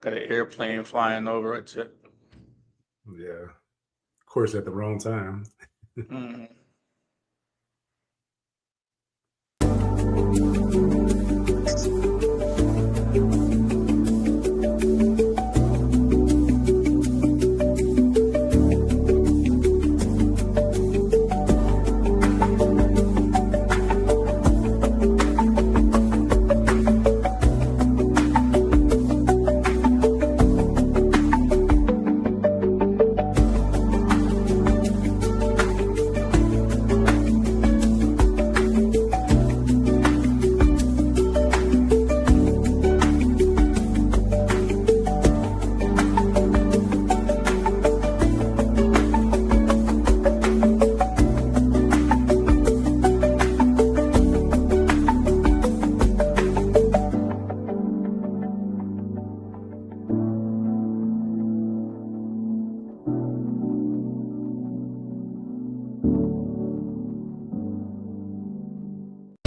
Got an airplane flying over it. Yeah. Of course, at the wrong time. Mhm.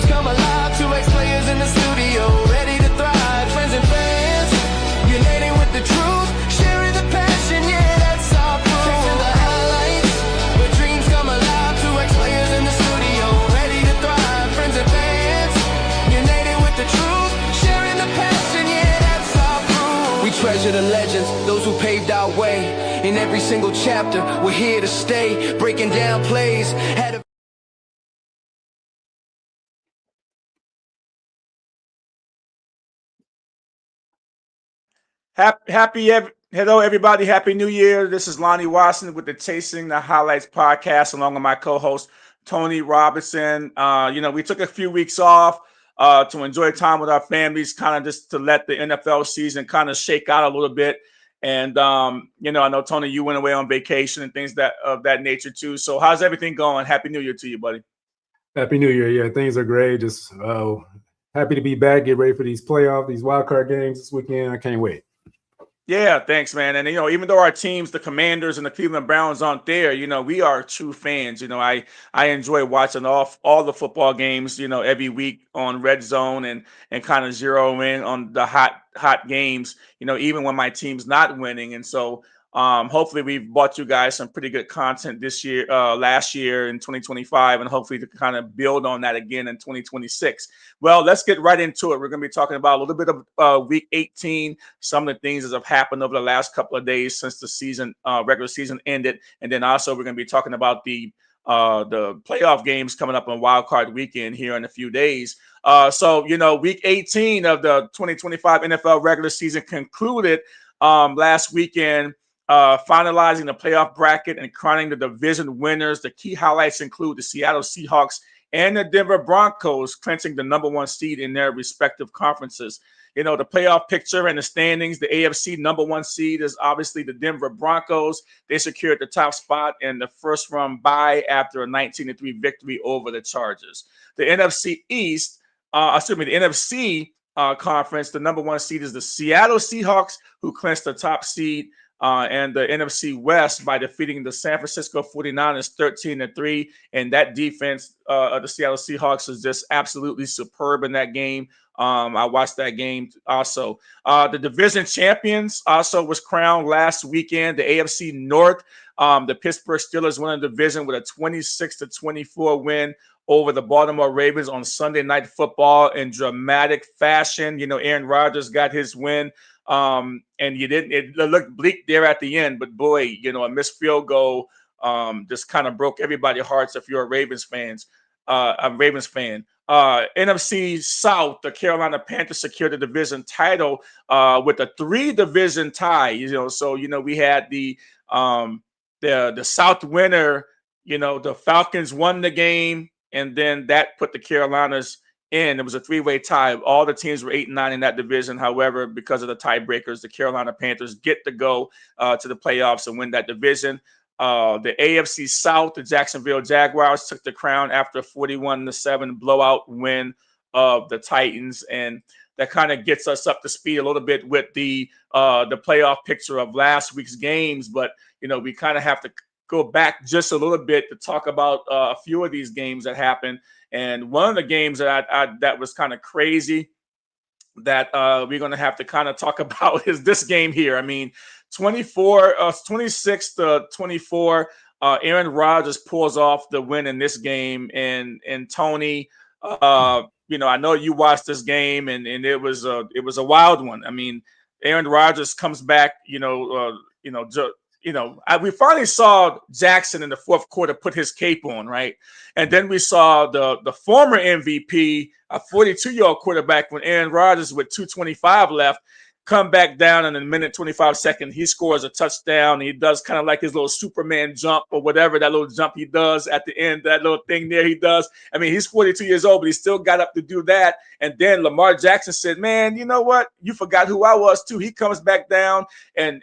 Come alive, two ex-players in the studio, ready to thrive, friends and fans, uniting with the truth, sharing the passion, yeah, that's our proof. Check to the highlights, where dreams come alive, two ex-players in the studio, ready to thrive, friends and fans, united with the truth, sharing the passion, yeah, that's our proof. We treasure the legends, those who paved our way, in every single chapter, we're here to stay, breaking down plays, had a Hello, everybody. Happy New Year. This is Lonnie Watson with the Chasing the Highlights podcast, along with my co-host Tony Robinson. We took a few weeks off to enjoy time with our families, kind of just to let the NFL season kind of shake out a little bit. And I know Tony, you went away on vacation and things that of that nature too. So, how's everything going? Happy New Year to you, buddy. Happy New Year. Yeah, things are great. Just happy to be back. Get ready for these playoff, these wild card games this weekend. I can't wait. Yeah, thanks, man. And even though our teams, the Commanders and the Cleveland Browns, aren't there, we are true fans. I enjoy watching all the football games, every week on Red Zone and kind of zero in on the hot games, even when my team's not winning. And so hopefully we've brought you guys some pretty good content this year, last year in 2025, and hopefully to kind of build on that again in 2026. Well, let's get right into it. We're going to be talking about a little bit of week 18, some of the things that have happened over the last couple of days since the season, regular season ended, and then also we're going to be talking about the playoff games coming up on Wild Card Weekend here in a few days. Week 18 of the 2025 NFL regular season concluded last weekend. Finalizing the playoff bracket and crowning the division winners. The key highlights include the Seattle Seahawks and the Denver Broncos clinching the number one seed in their respective conferences. The playoff picture and the standings, the AFC number one seed is obviously the Denver Broncos. They secured the top spot in the first round bye after a 19-3 victory over the Chargers. The NFC conference, the number one seed is the Seattle Seahawks, who clinched the top seed, and the NFC West by defeating the San Francisco 49ers 13-3. And that defense of the Seattle Seahawks is just absolutely superb in that game. I watched that game also. The division champions also was crowned last weekend. The AFC North, the Pittsburgh Steelers won the division with a 26-24 win over the Baltimore Ravens on Sunday Night Football in dramatic fashion. Aaron Rodgers got his win. And it looked bleak there at the end, but boy, a missed field goal just kind of broke everybody's hearts if you're a Ravens fan. NFC South, the Carolina Panthers secured the division title with a 3-division tie. We had the South winner. The Falcons won the game, and then that put the Carolinas in. It was a 3-way tie. All the teams were 8-9 in that division. However, because of the tiebreakers, the Carolina Panthers get to go to the playoffs and win that division. The AFC South, the Jacksonville Jaguars took the crown after a 41-7 blowout win of the Titans, and that kind of gets us up to speed a little bit with the playoff picture of last week's games. But we kind of have to go back just a little bit to talk about a few of these games that happened. And one of the games that was kind of crazy that we're going to have to kind of talk about is this game here. I mean, 26 to 24. Aaron Rodgers pulls off the win in this game, and Tony, I know you watched this game, and it was a wild one. I mean, Aaron Rodgers comes back, we finally saw Jackson in the fourth quarter put his cape on, right? And then we saw the former MVP, a 42-year-old quarterback, when Aaron Rodgers with 2:25 left, come back down in a minute 25 seconds. He scores a touchdown. He does kind of like his little Superman jump or whatever, that little jump he does at the end, that little thing there he does. I mean, he's 42 years old, but he still got up to do that. And then Lamar Jackson said, man, you know what? You forgot who I was too. He comes back down and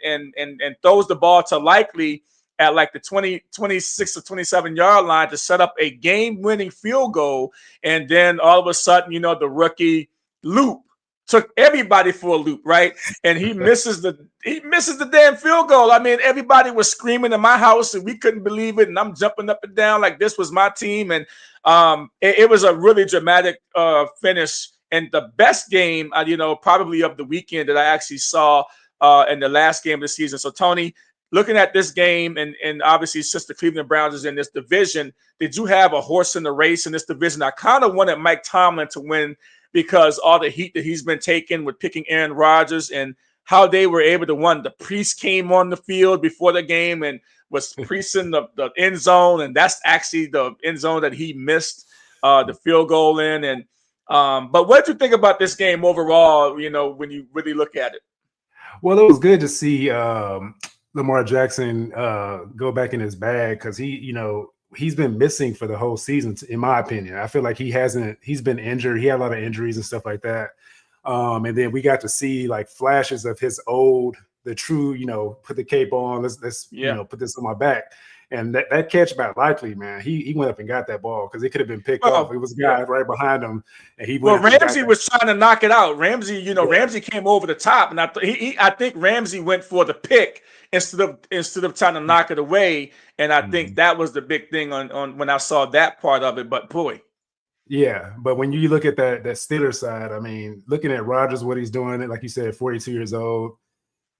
throws the ball to Likely at like the 26 or 27-yard line to set up a game-winning field goal. And then all of a sudden, the rookie Loop took everybody for a loop, right? And he misses the damn field goal. I mean, everybody was screaming in my house, and we couldn't believe it. And I'm jumping up and down like this was my team. And it was a really dramatic finish, and the best game, probably of the weekend that I actually saw in the last game of the season. So, Tony, looking at this game, and obviously since the Cleveland Browns is in this division, did you have a horse in the race in this division? I kind of wanted Mike Tomlin to win, because all the heat that he's been taking with picking Aaron Rodgers, and how they were able to win. The priest came on the field before the game and was priesting the end zone, and that's actually the end zone that he missed the field goal in. And but what did you think about this game overall, when you really look at it? Well, it was good to see Lamar Jackson go back in his bag, because he's been missing for the whole season, in my opinion. I feel like he's been injured. He had a lot of injuries and stuff like that. And then we got to see like flashes of his the true, put the cape on, let's put this on my back. And that catch by Likely, man, he went up and got that ball, because it could have been picked off. It was a guy right behind him, and he went. Well, Ramsey was trying to knock it out. Ramsey, Ramsey came over the top, and I think Ramsey went for the pick instead of trying to knock it away. And I think that was the big thing on when I saw that part of it. But boy. Yeah, but when you look at that Steelers side, I mean, looking at Rodgers, what he's doing, like you said, 42 years old,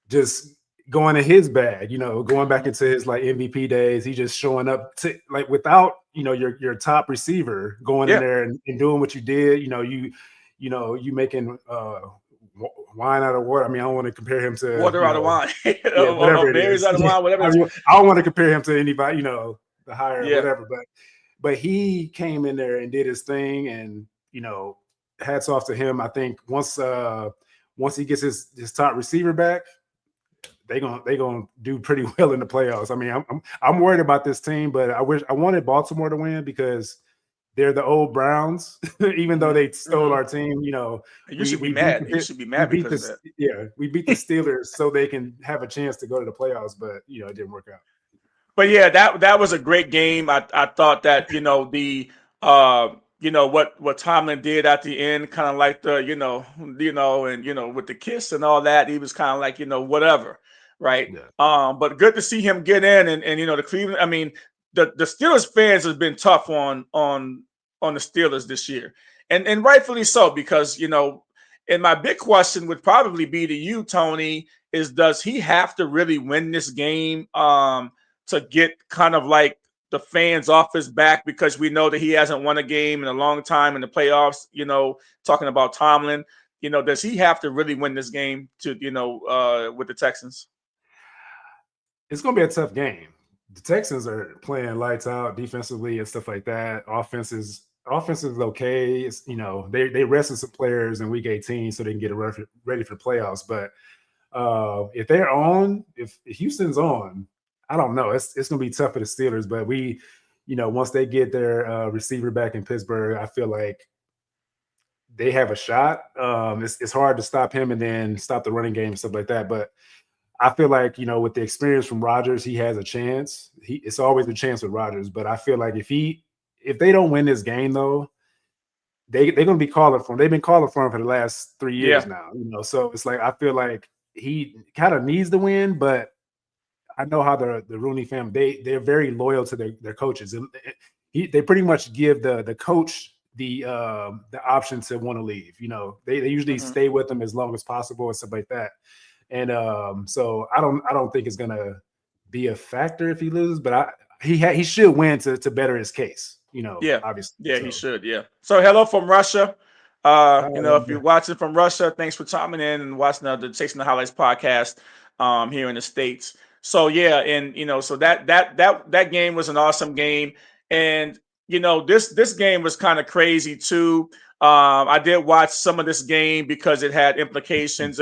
just going in his bag, going back into his like MVP days. He just showing up to, like, without your top receiver going in there and doing what you did. You making wine out of water. I mean, I don't want to compare him to water out of wine, whatever berries out of wine, whatever. I don't want to compare him to anybody, the higher whatever. But he came in there and did his thing, and hats off to him. I think once he gets his top receiver back, they gonna do pretty well in the playoffs. I mean, I'm worried about this team, but I wanted Baltimore to win, because they're the old Browns, even though they stole our team. You should be mad. You should be mad because of that. Yeah, we beat the Steelers so they can have a chance to go to the playoffs, but it didn't work out. But yeah, that was a great game. I thought that what Tomlin did at the end, kind of like the and with the kiss and all that, he was kind of like whatever, right? Yeah. But good to see him get in, and the Cleveland. I mean, the Steelers fans has been tough on the Steelers this year, and rightfully so, because and my big question would probably be to you, Tony, is does he have to really win this game to get kind of like the fans off his back, because we know that he hasn't won a game in a long time in the playoffs, talking about Tomlin, does he have to really win this game to, with the Texans? It's going to be a tough game. The Texans are playing lights out defensively and stuff like that. Offense is okay. It's, they rested some players in week 18 so they can get ready for the playoffs. But if Houston's on, I don't know. It's going to be tough for the Steelers, but once they get their receiver back in Pittsburgh, I feel like they have a shot. It's hard to stop him and then stop the running game and stuff like that. But I feel like, with the experience from Rodgers, he has a chance. It's always a chance with Rodgers. But I feel like if they don't win this game, though, they're going to be calling for him. They've been calling for him for the last 3 years now. So it's like I feel like he kind of needs to win, but I know how the Rooney family, they're very loyal to their coaches. They pretty much give the coach the option to want to leave. You know, they usually stay with them as long as possible and stuff like that. And so I don't think it's gonna be a factor if he loses, but he should win to better his case. You know, Yeah, obviously. yeah, so. he should. Yeah. So hello from Russia. You know, if you're watching from Russia, thanks for chiming in and watching the Chasing the Highlights podcast here in the States. So yeah, and you know, so that game was an awesome game, and you know, this game was kind of crazy too. I did watch some of this game because it had implications.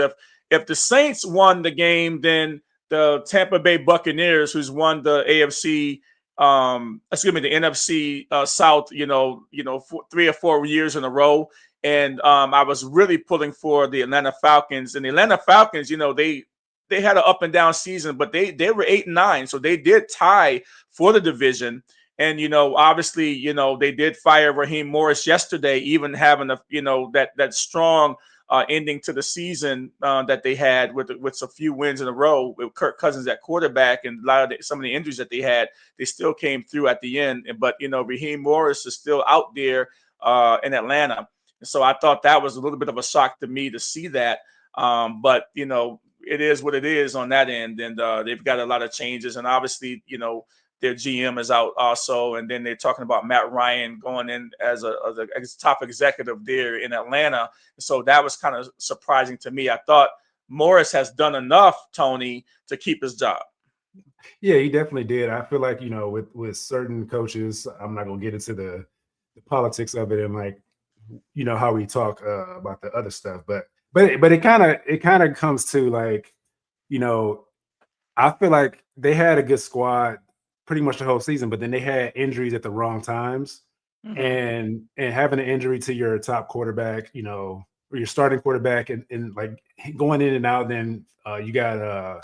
If the Saints won the game, then the Tampa Bay Buccaneers, who's won the AFC, the NFC South, you know, 3 or 4 years in a row. And I was really pulling for the Atlanta Falcons. And the Atlanta Falcons, you know, they had an up and down season, but they were 8-9, so they did tie for the division. And you know, obviously, you know, they did fire Raheem Morris yesterday, even having that strong ending to the season that they had with a few wins in a row with Kirk Cousins at quarterback, and a lot of some of the injuries that they had, they still came through at the end. But you know, Raheem Morris is still out there in Atlanta. So I thought that was a little bit of a shock to me to see that. But, you know, it is what it is on that end. And they've got a lot of changes. And obviously, you know, their GM is out also. And then they're talking about Matt Ryan going in as a top executive there in Atlanta. So that was kind of surprising to me. I thought Morris has done enough, Tony, to keep his job. Yeah, he definitely did. I feel like, you know, with certain coaches, I'm not going to get into the politics of it and like, you know, how we talk about the other stuff, but it kind of comes to like, you know, I feel like they had a good squad pretty much the whole season, but then they had injuries at the wrong times, and having an injury to your top quarterback, you know, or your starting quarterback, and like going in and out, then you got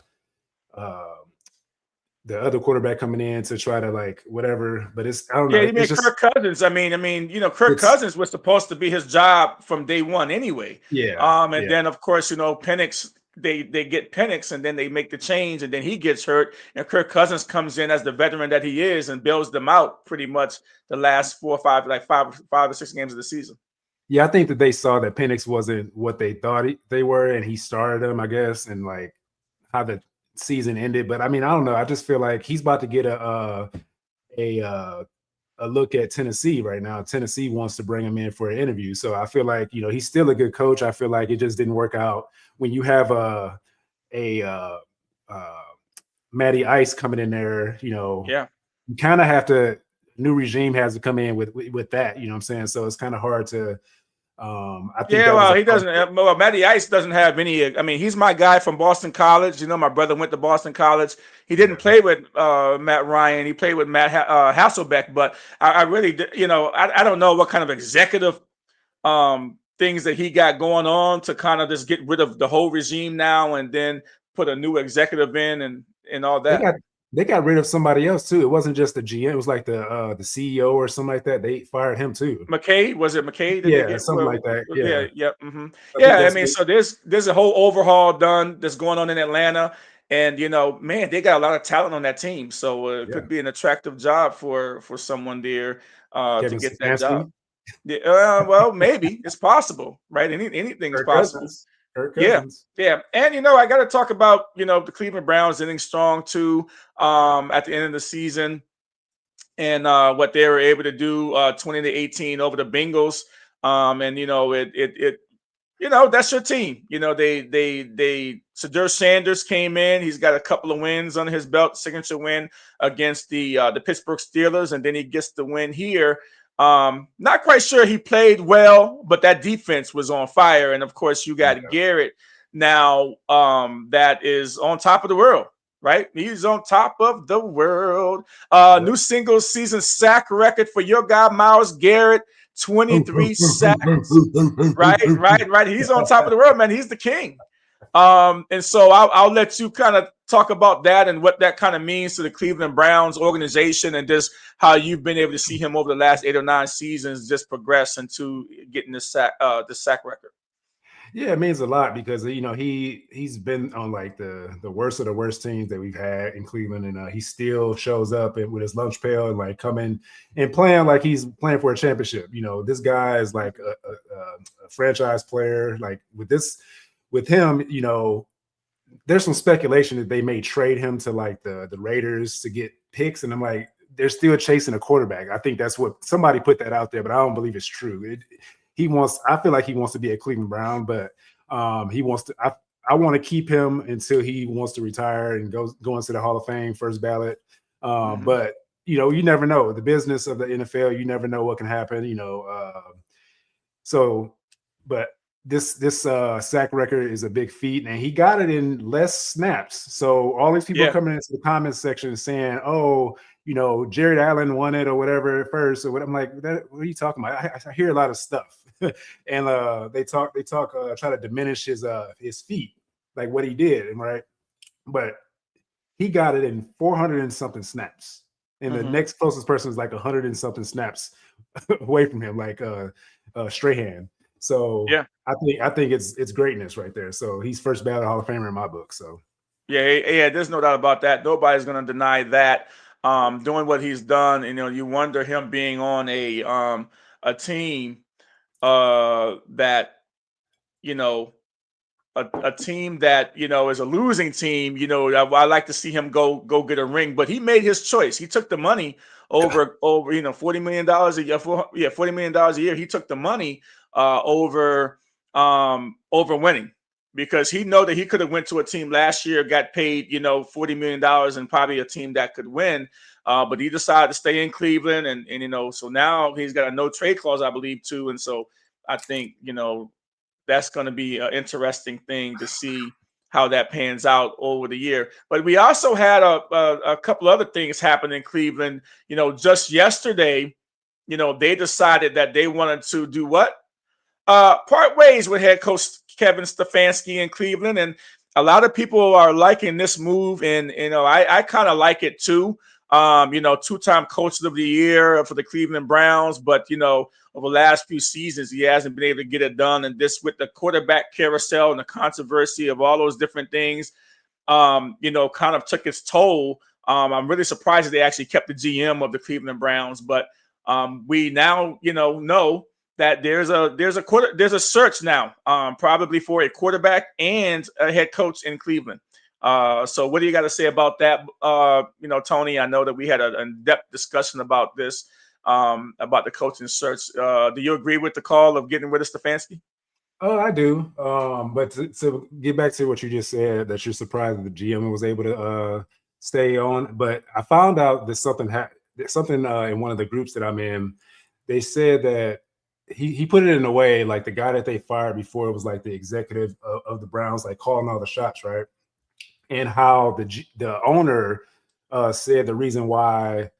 the other quarterback coming in to try to like whatever, but I don't know. Yeah, you mean Kirk Cousins? I mean, you know, Kirk Cousins was supposed to be his job from day one anyway. Yeah. Then of course, you know, Penix, they get Penix, and then they make the change, and then he gets hurt, and Kirk Cousins comes in as the veteran that he is and bails them out pretty much the last 4 or 5, like 5 or 6 games of the season. Yeah, I think that they saw that Penix wasn't what they thought they were, and he started them, I guess, and like how the season ended. But I mean, I don't know. I just feel like he's about to get a look at Tennessee right now. Tennessee wants to bring him in for an interview. So I feel like, you know, he's still a good coach. I feel like it just didn't work out when you have Matty Ice coming in there, you know. Yeah. You kind of have to, new regime has to come in with that, you know what I'm saying? So it's kind of hard to I think he doesn't. Well, Matty Ice doesn't have any. I mean, he's my guy from Boston College. You know, my brother went to Boston College. He didn't play with Matt Ryan. He played with Matt Hasselbeck. But I really, you know, I don't know what kind of executive things that he got going on to kind of just get rid of the whole regime now and then put a new executive in and all that. They got rid of somebody else too. It wasn't just the GM. It was like the CEO or something like that. They fired him too. McKay, was it McKay? Yeah, something like that. Yeah. Yeah, I mean, so there's a whole overhaul done that's going on in Atlanta, and you know, man, they got a lot of talent on that team. So it could be an attractive job for someone there to get that job. Yeah, well, maybe it's possible, right? Anything is possible. Yeah. And, you know, I got to talk about, you know, the Cleveland Browns ending strong too at the end of the season and what they were able to do 20-18 over the Bengals. And, you know, it you know, that's your team. You know, Shadur Sanders came in. He's got a couple of wins under his belt, signature win against the Pittsburgh Steelers. And then he gets the win here. Not quite sure he played well, but that defense was on fire. And of course, you got Garrett now that is on top of the world, right? He's on top of the world. New single season sack record for your guy, Myles Garrett, 23 sacks. Right. He's on top of the world, man. He's the king. And so I'll let you kind of talk about that and what that kind of means to the Cleveland Browns organization and just how you've been able to see him over the last 8 or 9 seasons just progress into getting the sack record. Yeah, it means a lot because he's been on like the worst of the worst teams that we've had in Cleveland, and he still shows up with his lunch pail and like coming and playing like he's playing for a championship. This guy is like a franchise player. Like with him, there's some speculation that they may trade him to like the Raiders to get picks, and I'm like, they're still chasing a quarterback. I think that's what somebody put that out there, but I don't believe it's true. I feel like he wants to be a Cleveland Brown, but he wants to. I want to keep him until he wants to retire and go into the Hall of Fame, first ballot. But you never know. The business of the NFL, you never know what can happen. But this sack record is a big feat, and he got it in less snaps. So all these people coming into the comments section saying, "Oh, Jared Allen won it or whatever first." So what I'm like, what are you talking about? I hear a lot of stuff, and they talk, try to diminish his feat, like what he did, right? But he got it in 400 and something snaps, and the next closest person is like 100 and something snaps away from him, like Strahan. So I think it's greatness right there. So he's first ballot Hall of Famer in my book. So yeah, there's no doubt about that. Nobody's going to deny that. Doing what he's done, you wonder him being on a team that a team that is a losing team. I like to see him go get a ring, but he made his choice. He took the money over $40 million a year. $40 million a year. He took the money over winning, because he know that he could have went to a team last year, got paid $40 million, and probably a team that could win. But he decided to stay in Cleveland, and so now he's got a no trade clause, I believe, too. And so I think that's going to be an interesting thing to see how that pans out over the year. But we also had a couple other things happen in Cleveland. Just yesterday, they decided that they wanted to do what? Part ways with head coach Kevin Stefanski in Cleveland, and a lot of people are liking this move, and I kind of like it too. Two-time coach of the year for the Cleveland Browns, but over the last few seasons he hasn't been able to get it done, and this with the quarterback carousel and the controversy of all those different things, kind of took its toll. I'm really surprised that they actually kept the GM of the Cleveland Browns, but we now know that there's a search now, probably for a quarterback and a head coach in Cleveland. So what do you got to say about that? Tony, I know that we had an in-depth discussion about this, about the coaching search. Do you agree with the call of getting rid of Stefanski? Oh, I do. But to get back to what you just said, that you're surprised that the GM was able to stay on. But I found out that something in one of the groups that I'm in. They said that he put it in a way like the guy that they fired before was like the executive of the Browns, like calling all the shots, right? And how the owner said the reason why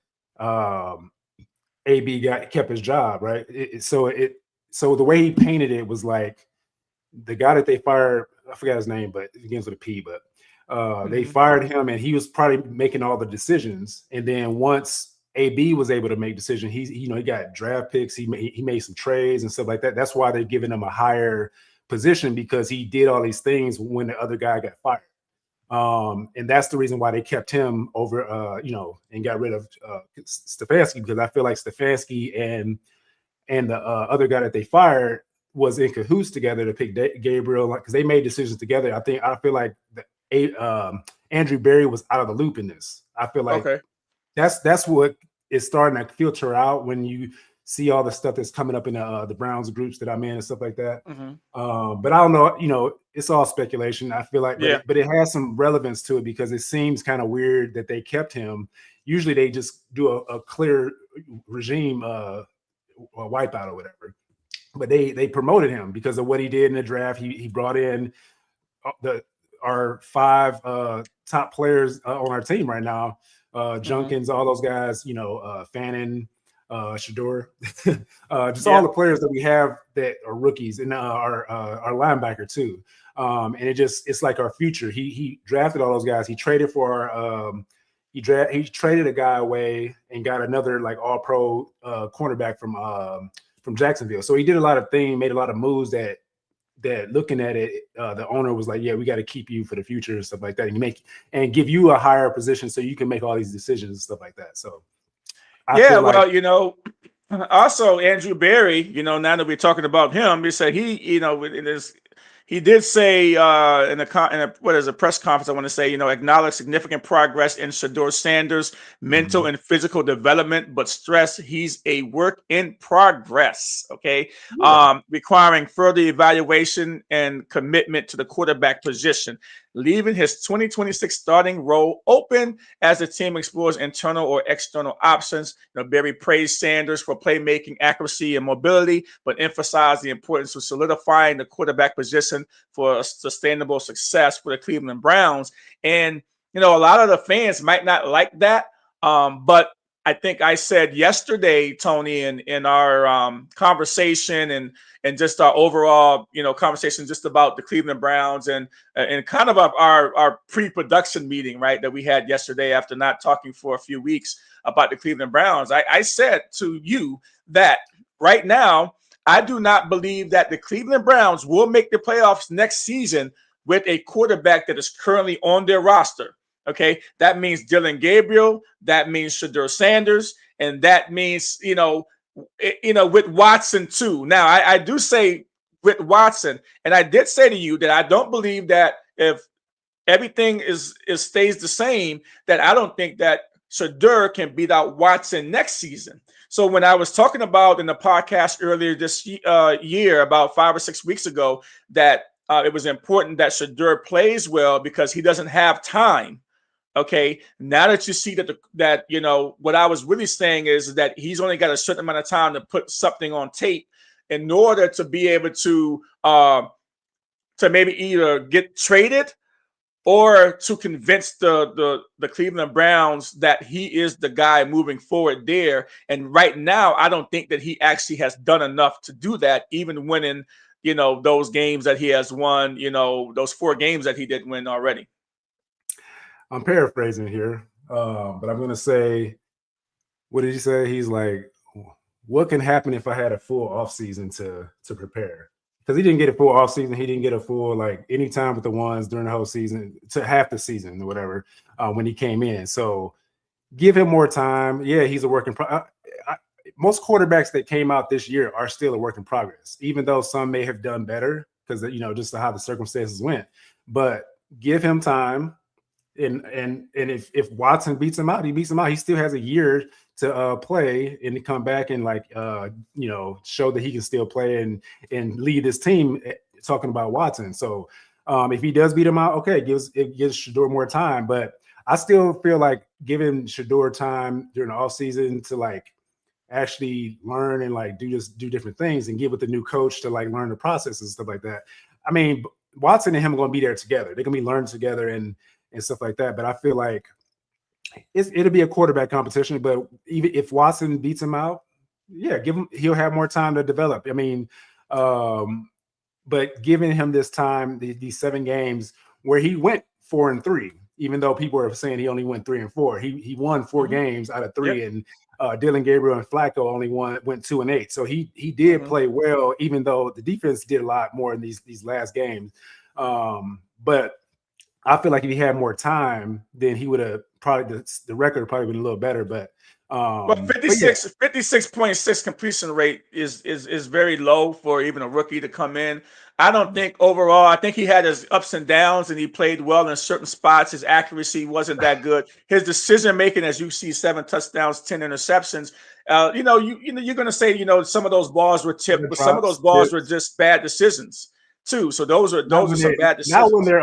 AB kept his job, right? So the way he painted it was like the guy that they fired, I forgot his name, but it begins with a P, but they fired him, and he was probably making all the decisions. And then once AB was able to make decisions, he got draft picks, he made some trades and stuff like that. That's why they're giving him a higher position, because he did all these things when the other guy got fired. And that's the reason why they kept him over, and got rid of Stefanski, because I feel like Stefanski and the other guy that they fired was in cahoots together to pick Gabriel, because they made decisions together. I feel like Andrew Berry was out of the loop in this. I feel like that's what is starting to filter out when you see all the stuff that's coming up in the Browns groups that I'm in and stuff like that. But I don't know, it's all speculation. I feel like, but it has some relevance to it, because it seems kind of weird that they kept him. Usually they just do a clear regime wipeout or whatever. But they promoted him because of what he did in the draft. He brought in our 5 top players on our team right now. Junkins, all those guys, Fannin, Shador, just all the players that we have that are rookies, and our linebacker too. And it's like our future. He drafted all those guys. He traded for he traded a guy away and got another like all pro cornerback from Jacksonville. So he did a lot of things, made a lot of moves that that looking at it, the owner was like, yeah, we got to keep you for the future and stuff like that, and give you a higher position so you can make all these decisions and stuff like that. So I Yeah, feel like, well, also Andrew Berry, now that we're talking about him, he said he did say in a press conference, I want to say, acknowledge significant progress in Shedeur Sanders' mental and physical development, but stress he's a work in progress. Okay, requiring further evaluation and commitment to the quarterback position, leaving his 2026 starting role open as the team explores internal or external options. Berry praised Sanders for playmaking, accuracy, and mobility, but emphasized the importance of solidifying the quarterback position for sustainable success for the Cleveland Browns. And, a lot of the fans might not like that, but I think I said yesterday, Tony, in our conversation and just our overall, conversation just about the Cleveland Browns and kind of our pre-production meeting, right, that we had yesterday after not talking for a few weeks about the Cleveland Browns. I said to you that right now, I do not believe that the Cleveland Browns will make the playoffs next season with a quarterback that is currently on their roster. Okay, that means Dylan Gabriel, that means Shedeur Sanders, and that means with Watson too. Now, I do say with Watson, and I did say to you that I don't believe that if everything stays the same, that I don't think that Shedeur can beat out Watson next season. So when I was talking about in the podcast earlier this year, about 5 or 6 weeks ago, that it was important that Shedeur plays well because he doesn't have time. Okay, now that you see that what I was really saying is that he's only got a certain amount of time to put something on tape in order to be able to maybe either get traded or to convince the Cleveland Browns that he is the guy moving forward there. And right now, I don't think that he actually has done enough to do that, even winning, those games that he has won, those 4 games that he did win already. I'm paraphrasing here, but I'm going to say, what did he say? He's like, what can happen if I had a full offseason to prepare? Because he didn't get a full offseason. He didn't get a full, any time with the ones during the whole season to half the season or whatever when he came in. So give him more time. Yeah, he's a work in progress. Most quarterbacks that came out this year are still a work in progress, even though some may have done better because, just how the circumstances went. But give him time. And if Watson beats him out, he beats him out. He still has a year to play and to come back and show that he can still play and lead his team. Talking about Watson, so if he does beat him out, okay, it gives Shedeur more time. But I still feel like giving Shedeur time during the offseason to actually learn and do different things and get with the new coach to learn the process and stuff like that. I mean, Watson and him are going to be there together. They're going to be learning together and stuff like that. But I feel like it'll be a quarterback competition. But even if Watson beats him out, yeah, he'll have more time to develop. I mean, but giving him this time, these 7 games where he went 4-3, even though people are saying he only went 3-4, he won 4 games out of 3, and Dylan Gabriel and Flacco only went 2-8. So he did play well, even though the defense did a lot more in these last games. But I feel like if he had more time, then he would have probably the record would probably been a little better. But 56.6 completion rate is very low for even a rookie to come in. I don't think overall, I think he had his ups and downs and he played well in certain spots. His accuracy wasn't that good. His decision making, as you see, 7 touchdowns, 10 interceptions. You're going to say, some of those balls were tipped, but some of those balls were just bad decisions too. So those are some bad decisions. Now when they're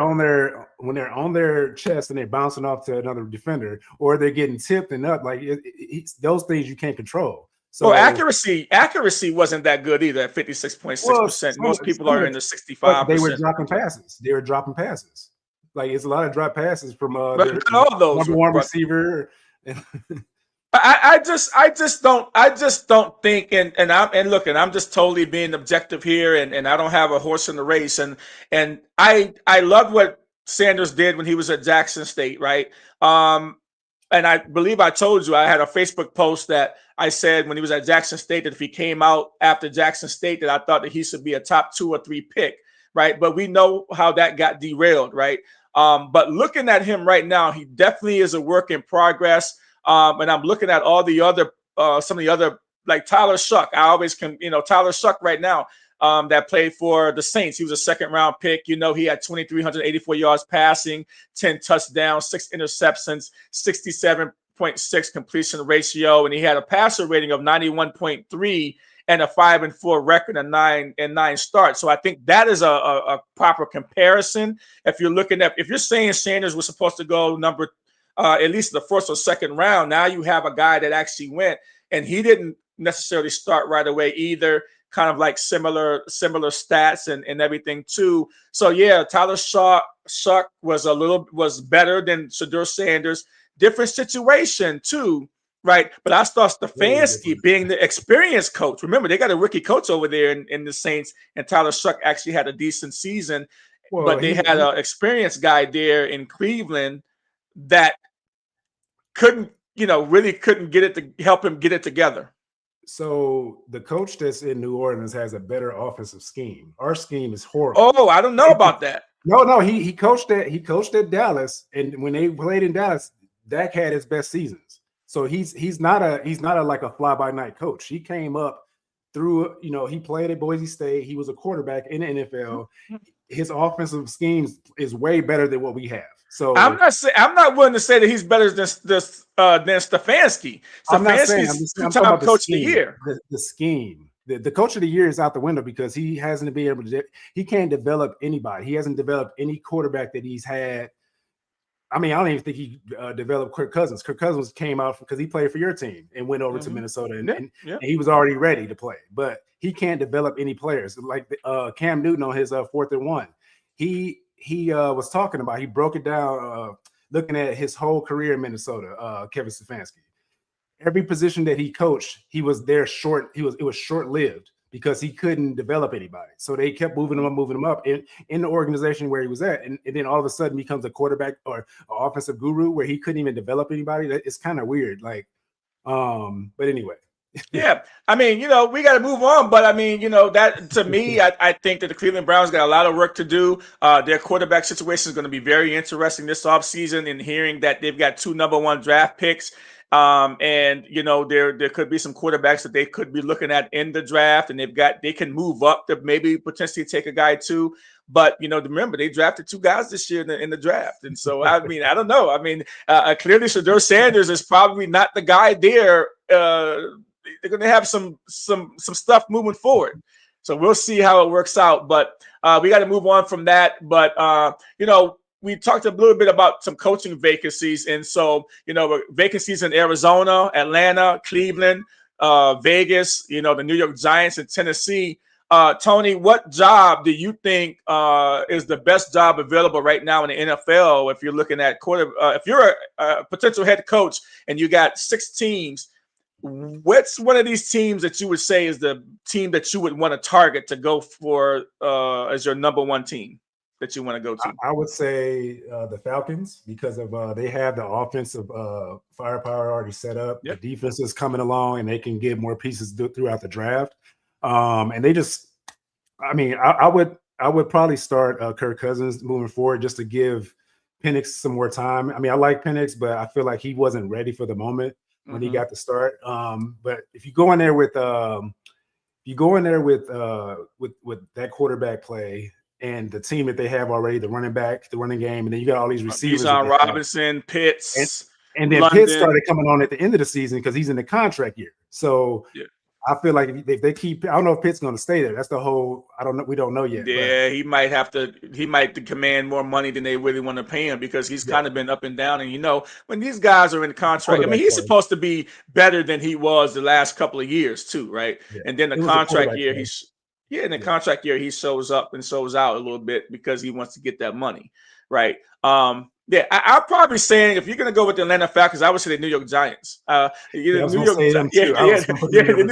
on their chest and they're bouncing off to another defender, or they're getting tipped and up, it's those things you can't control. So accuracy wasn't that good either at 56.6%. Most people are in the 65%. They were dropping passes. It's a lot of drop passes from their all those number 1 receiver. I just don't think, and I'm just totally being objective here, and I don't have a horse in the race, and I love what Sanders did when he was at Jackson State, right? And I believe I told you I had a Facebook post that I said when he was at Jackson State that if he came out after Jackson State that I thought that he should be a top 2 or 3 pick. right? But we know how that got derailed, right? But looking at him right now, he definitely is a work in progress. And I'm looking at all the other, some of the other, like Tyler Shuck. I always can, Tyler Shuck right now, that played for the Saints. He was a second-round pick. He had 2,384 yards passing, 10 touchdowns, 6 interceptions, 67.6 completion ratio, and he had a passer rating of 91.3 and a 5-4 record and 9 starts. So I think that is a proper comparison. If you're saying Sanders was supposed to go at least the first or second round, now you have a guy that actually went, and he didn't necessarily start right away either. Kind of like similar stats and everything too. So yeah, Tyler Shuck was better than Shedeur Sanders. Different situation too, right? But I thought Stefanski, being the experienced coach, remember they got a rookie coach over there in the Saints, and Tyler Shuck actually had a decent season, but they had an experienced guy there in Cleveland that really couldn't get it to help him get it together. So the coach that's in New Orleans has a better offensive scheme. Our scheme is horrible. Oh, I don't know about that. No, he coached at Dallas, and when they played in Dallas, Dak had his best seasons. So he's not a like a fly by night coach. He came up through, he played at Boise State. He was a quarterback in the NFL. His offensive schemes is way better than what we have. So I'm not willing to say that he's better than Stefanski. I'm talking about coach of the year. The scheme. The coach of the year is out the window because he hasn't been able to. He can't develop anybody. He hasn't developed any quarterback that he's had. I mean, I don't even think he developed Kirk Cousins. Kirk Cousins came out because he played for your team and went over to Minnesota, and he was already ready to play. But he can't develop any players. Like Cam Newton on his 4th and 1. He was talking about, he broke it down, looking at his whole career in Minnesota, Kevin Stefanski. Every position that he coached, he was there it was short-lived because he couldn't develop anybody. So they kept moving him up in the organization where he was at. And then all of a sudden becomes a quarterback or an offensive guru where he couldn't even develop anybody. It's kind of weird. But anyway. Yeah, I mean, we got to move on, but I mean, that to me, I think that the Cleveland Browns got a lot of work to do. Their quarterback situation is going to be very interesting this offseason, and hearing that they've got 2 number 1 draft picks. And there could be some quarterbacks that they could be looking at in the draft, and they can move up to maybe potentially take a guy too. But remember, they drafted 2 guys this year in the draft, and so I mean, I don't know. I mean, clearly Shedeur Sanders is probably not the guy there. They're going to have some stuff moving forward, so we'll see how it works out. But we got to move on from that. But we talked a little bit about some coaching vacancies, and so vacancies in Arizona, Atlanta, Cleveland, Vegas, the New York Giants, and Tennessee. Tony, what job do you think is the best job available right now in the NFL? If you're looking at if you're a potential head coach and you got 6 teams, what's one of these teams that you would say is the team that you would want to target to go for as your number 1 team that you want to go to? I would say the Falcons, because of they have the offensive firepower already set up. Yep. The defense is coming along, and they can get more pieces throughout the draft. And they just, I mean, I would probably start Kirk Cousins moving forward just to give Penix some more time. I mean, I like Penix, but I feel like he wasn't ready for the moment when he got the start. But if you go in there with that quarterback play and the team that they have already, the running back, the running game, and then you got all these receivers. Bijan Robinson, Pitts. And then Pitts started coming on at the end of the season because he's in the contract year. So I feel like if they keep, I don't know if Pitt's going to stay there. That's the whole, I don't know. We don't know yet. Yeah, he might command more money than they really want to pay him because he's kind of been up and down. And, when these guys are in contract, I mean, he's supposed to be better than he was the last couple of years too, right? Yeah. And then the contract year, contract year, he shows up and shows out a little bit because he wants to get that money, right? Yeah, I'm probably saying if you're going to go with the Atlanta Falcons, I would say the New York Giants. The New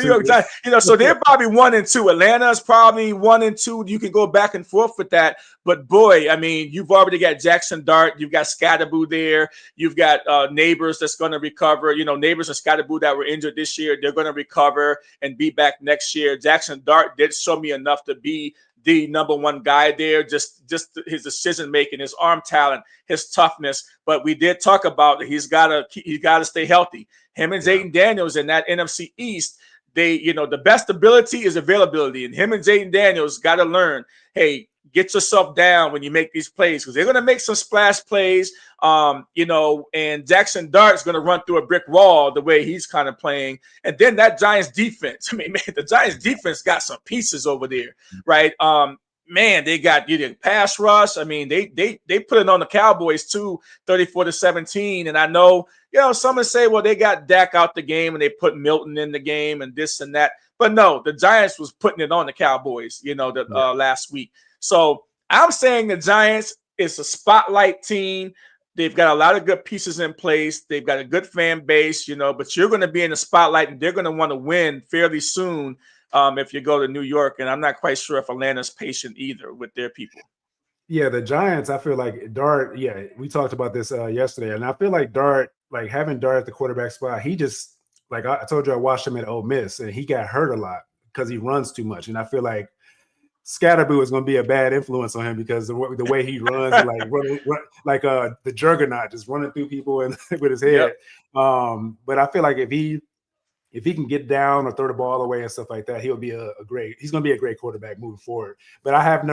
York Giants. So they're probably 1 and 2. Atlanta's probably 1 and 2. You can go back and forth with that. But boy, I mean, you've already got Jackson Dart. You've got Scatterboo there. You've got Neighbors that's going to recover. Neighbors and Scatterboo that were injured this year, they're going to recover and be back next year. Jackson Dart did show me enough to be the number one guy there. Just his decision making, his arm talent, his toughness. But we did talk about he's got to stay healthy. Him and Zayden Daniels in that NFC East. The best ability is availability, and him and Zayden Daniels got to learn. Hey, get yourself down when you make these plays, because they're going to make some splash plays. And Jackson Dart's going to run through a brick wall the way he's kind of playing. And then that Giants defense. I mean, man, the Giants defense got some pieces over there, right? Man, they got pass rush. I mean, they put it on the Cowboys too, 34-17. And I know, some say, well, they got Dak out the game and they put Milton in the game and this and that. But no, the Giants was putting it on the Cowboys, last week. So I'm saying the Giants is a spotlight team. They've got a lot of good pieces in place. They've got a good fan base, but you're going to be in the spotlight and they're going to want to win fairly soon if you go to New York. And I'm not quite sure if Atlanta's patient either with their people. Yeah, the Giants, I feel like Dart, we talked about this yesterday. And I feel like Dart, like having Dart at the quarterback spot, he just, like I told you, I watched him at Ole Miss and he got hurt a lot because he runs too much. And I feel like Scatterboo is going to be a bad influence on him because the way he runs, like the juggernaut, just running through people and with his head. Yep. But I feel like if he can get down or throw the ball away and stuff like that, he'll be he's going to be a great quarterback moving forward. But I have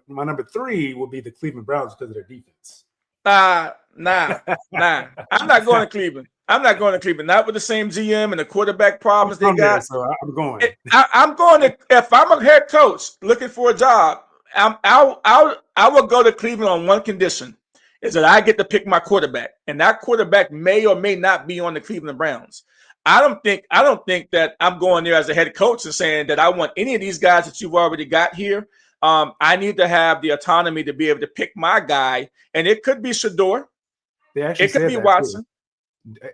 my number 3 will be the Cleveland Browns because of their defense. Nah. I'm not going to Cleveland. Not with the same GM and the quarterback problems they got. So I'm going. I'm going to. If I'm a head coach looking for a job, I will go to Cleveland on one condition: is that I get to pick my quarterback, and that quarterback may or may not be on the Cleveland Browns. I don't think that I'm going there as a head coach and saying that I want any of these guys that you've already got here. I need to have the autonomy to be able to pick my guy, and it could be Shador. It could be Watson.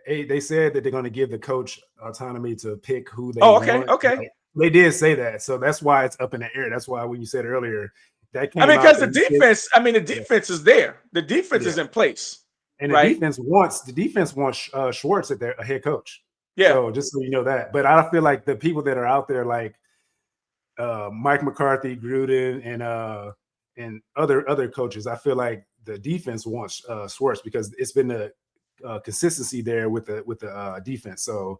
They said that they're going to give the coach autonomy to pick who they want. Okay. Like, they did say that, so that's why it's up in the air. That's why when you said earlier that came because the defense. The defense is there. The defense is in place, and the defense wants Schwartz at their head coach. Yeah. So just so you know that, but I feel like the people that are out there, like Mike McCarthy, Gruden, and other coaches, I feel like the defense wants Schwartz because it's been a consistency there with the defense. So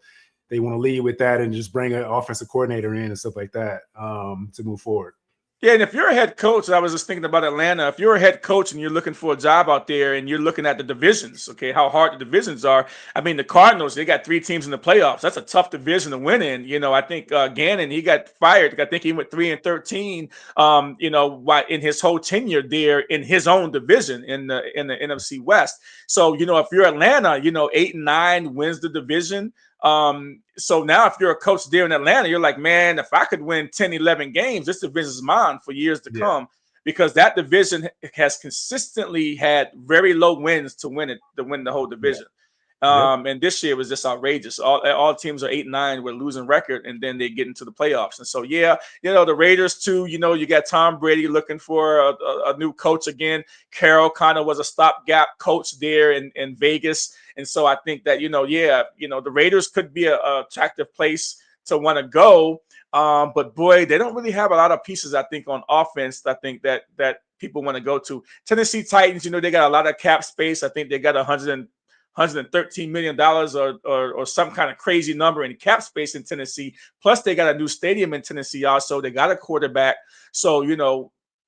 they want to lead with that and just bring an offensive coordinator in and stuff like that to move forward. Yeah, and if you're a head coach, I was just thinking about Atlanta. If you're a head coach and you're looking for a job out there and you're looking at the divisions, okay, how hard the divisions are. I mean, the Cardinals, they got 3 teams in the playoffs. That's a tough division to win in. I think Gannon, he got fired. I think he went 3-13, in his whole tenure there in his own division in the NFC West. So, if you're Atlanta, 8-9 wins the division. So now if you're a coach there in Atlanta, you're like, man, if I could win 10, 11 games, this division is mine for years to come, because that division has consistently had very low wins to win the whole division. And this year was just outrageous. All teams are 8-9 with a losing record, and then they get into the playoffs. And so, the Raiders too, you got Tom Brady looking for a new coach again. Carroll kind of was a stopgap coach there in Vegas. And so I think that, the Raiders could be a attractive place to want to go. But boy, they don't really have a lot of pieces, I think, on offense. I think that people want to go to. Tennessee Titans, they got a lot of cap space. I think they got $113 million or some kind of crazy number in cap space in Tennessee. Plus, they got a new stadium in Tennessee also. They got a quarterback. So,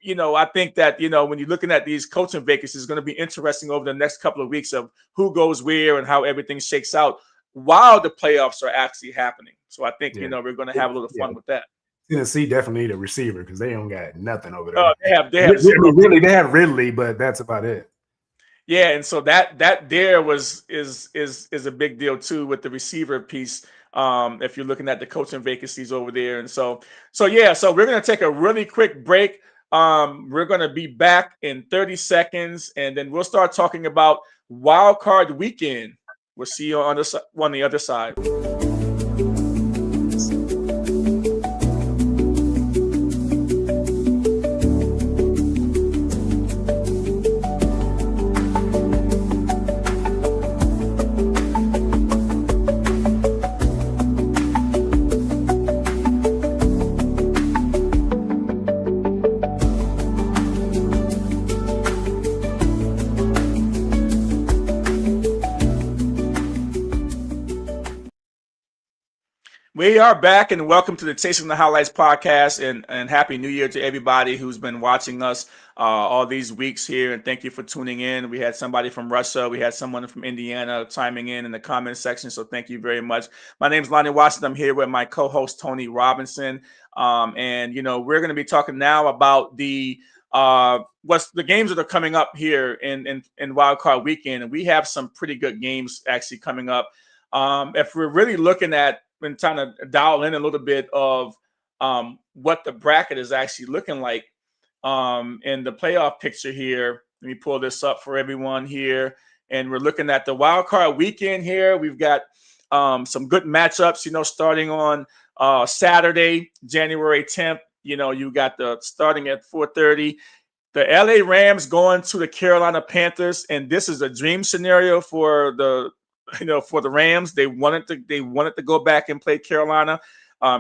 I think that, when you're looking at these coaching vacancies, it's going to be interesting over the next couple of weeks of who goes where and how everything shakes out while the playoffs are actually happening. So I think, we're going to have a little fun with that. Tennessee definitely need a receiver because they don't got nothing over there. They have really, they have Ridley, but that's about it. Yeah, and so that there is a big deal too with the receiver piece. If you're looking at the coaching vacancies over there, and so we're gonna take a really quick break. We're gonna be back in 30 seconds, and then we'll start talking about Wild Card Weekend. We'll see you on the other side. We are back, and welcome to the Chasing the Highlights podcast, and Happy New Year to everybody who's been watching us all these weeks here, and thank you for tuning in. We had somebody from Russia, we had someone from Indiana chiming in the comment section, so thank you very much. My name is Lonnie Washington. I'm here with my co-host Tony Robinson, and we're going to be talking now about the what's the games that are coming up here in Wild Card Weekend, and we have some pretty good games actually coming up. If we're really looking at been trying to dial in a little bit of what the bracket is actually looking like in the playoff picture here. Let me pull this up for everyone here. And we're looking at the wild card weekend here. We've got some good matchups, starting on Saturday, January 10th. You got the starting at 4:30. The LA Rams going to the Carolina Panthers. And this is a dream scenario for the Rams. They wanted to go back and play Carolina.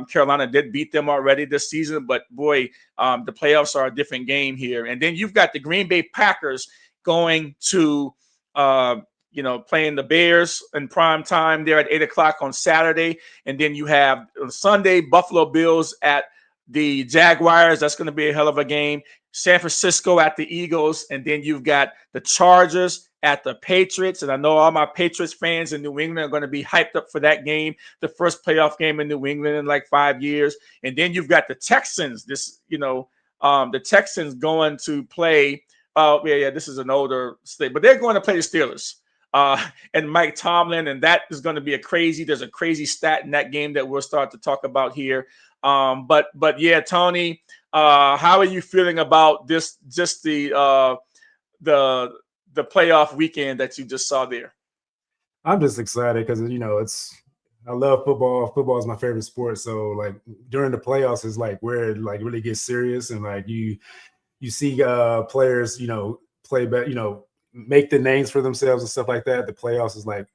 Carolina did beat them already this season, but boy, the playoffs are a different game here. And then you've got the Green Bay Packers going to, playing the Bears in prime time there at 8:00 on Saturday. And then you have Sunday, Buffalo Bills at the Jaguars. That's going to be a hell of a game. San Francisco at the Eagles. And then you've got the Chargers at the Patriots. And I know all my Patriots fans in New England are going to be hyped up for that game, the first playoff game in New England in like 5 years. And then you've got the Texans, the Texans going to play. This is an older state, but they're going to play the Steelers and Mike Tomlin. And that is going to be there's a crazy stat in that game that we'll start to talk about here. But yeah, Tony, how are you feeling about this, just the playoff weekend that you just saw there? I'm just excited because I love football. Football is my favorite sport. So like during the playoffs is like where it like really gets serious, and like you see players play better, make the names for themselves and stuff like that. The playoffs is like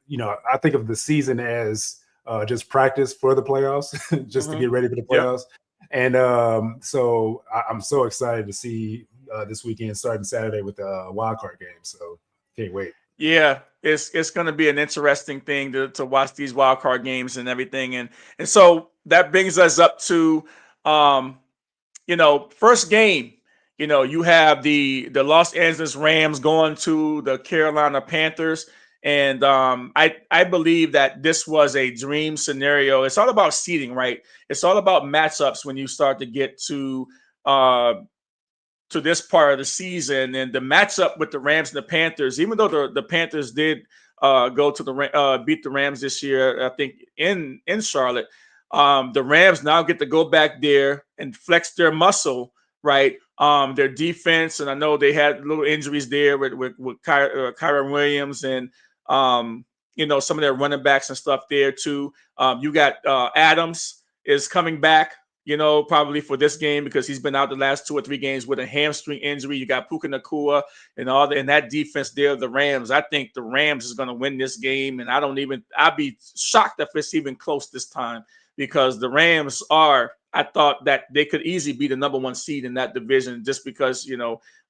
I think of the season as just practice for the playoffs, just to get ready for the playoffs. Yep. And so I'm so excited to see this weekend starting Saturday with the wild card game. So can't wait. Yeah, it's going to be an interesting thing to watch these wild card games and everything. And so that brings us up to, first game. You have the Los Angeles Rams going to the Carolina Panthers. And I believe that this was a dream scenario. It's all about seeding, right? It's all about matchups when you start to get to this part of the season. And the matchup with the Rams and the Panthers, even though the Panthers did go to beat the Rams this year, I think in Charlotte, the Rams now get to go back there and flex their muscle, right? Their defense, and I know they had little injuries there with Kyren Williams and some of their running backs and stuff there too. You got Adams is coming back, probably for this game because he's been out the last 2 or 3 games with a hamstring injury. You got Puka Nacua and that defense there, the Rams. I think the Rams is going to win this game, and I'd be shocked if it's even close this time because the Rams I thought that they could easily be the number 1 seed in that division just because,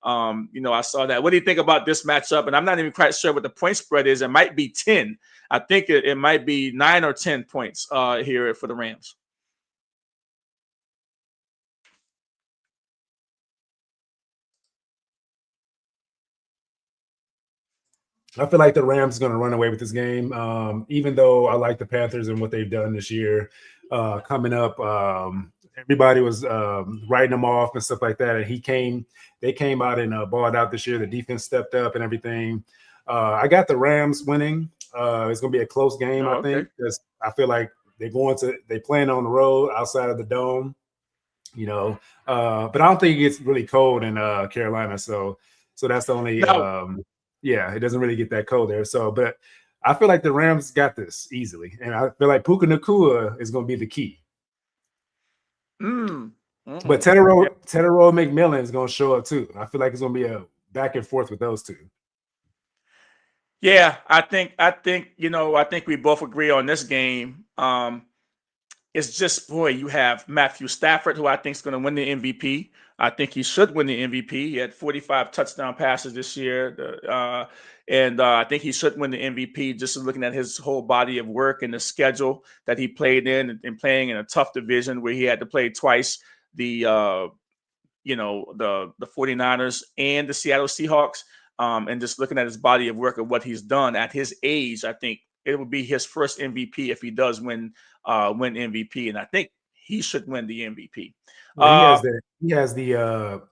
I saw that. What do you think about this matchup? And I'm not even quite sure what the point spread is. It might be 10. I think it might be 9 or 10 points here for the Rams. I feel like the Rams are going to run away with this game, even though I like the Panthers and what they've done this year. Coming up, everybody was writing them off and stuff like that. And they came out and balled out this year. The defense stepped up and everything. I got the Rams winning. It's going to be a close game, I think, because I feel like they playing on the road outside of the dome, but I don't think it gets really cold in Carolina. So that's the only, it doesn't really get that cold there. So, but I feel like the Rams got this easily. And I feel like Puka Nacua is going to be the key. But Tedero McMillan is going to show up too. I feel like it's going to be a back and forth with those two. Yeah, I think we both agree on this game. it's just, boy, you have Matthew Stafford, who I think is going to win the MVP. I think he should win the MVP. He had 45 touchdown passes this year. And I think he should win the MVP just looking at his whole body of work and the schedule that he played in and playing in a tough division where he had to play twice the 49ers and the Seattle Seahawks. And just looking at his body of work and what he's done at his age, I think it will be his first MVP if he does win MVP. And I think he should win the MVP. Well, he has the